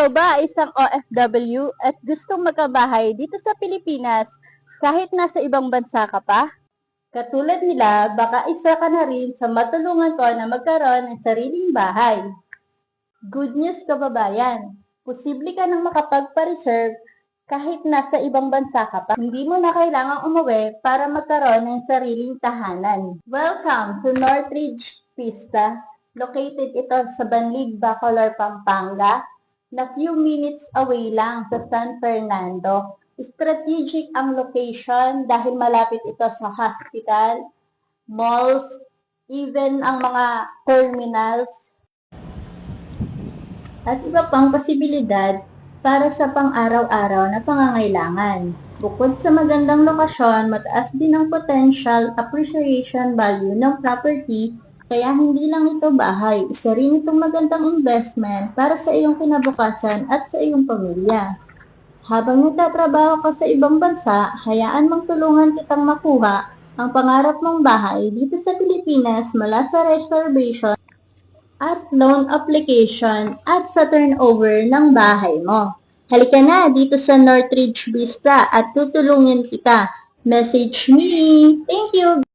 Ikaw ba ay isang OFW at gustong magkabahay dito sa Pilipinas kahit nasa ibang bansa ka pa? Katulad nila, baka isa ka na rin sa matulungan ko na magkaroon ng sariling bahay. Good news kababayan, posible ka nang makapagpa-reserve kahit nasa ibang bansa ka pa. Hindi mo na kailangang umuwi para magkaroon ng sariling tahanan. Welcome to Northridge Vista. Located ito sa Banlig, Bacolor, Pampanga, na few minutes away lang sa San Fernando. Strategic ang location dahil malapit ito sa hospital, malls, even ang mga terminals, at iba pang posibilidad para sa pang-araw-araw na pangangailangan. Bukod sa magandang lokasyon, mataas din ang potential appreciation value ng property, kaya hindi lang ito bahay, isa rin itong magandang investment para sa iyong kinabukasan at sa iyong pamilya. Habang nagtatrabaho ka sa ibang bansa, hayaan mong tulungan kitang makuha ang pangarap mong bahay dito sa Pilipinas mula sa reservation at loan application at sa turnover ng bahay mo. Halika na dito sa Northridge Vista at tutulungin kita. Message me! Thank you!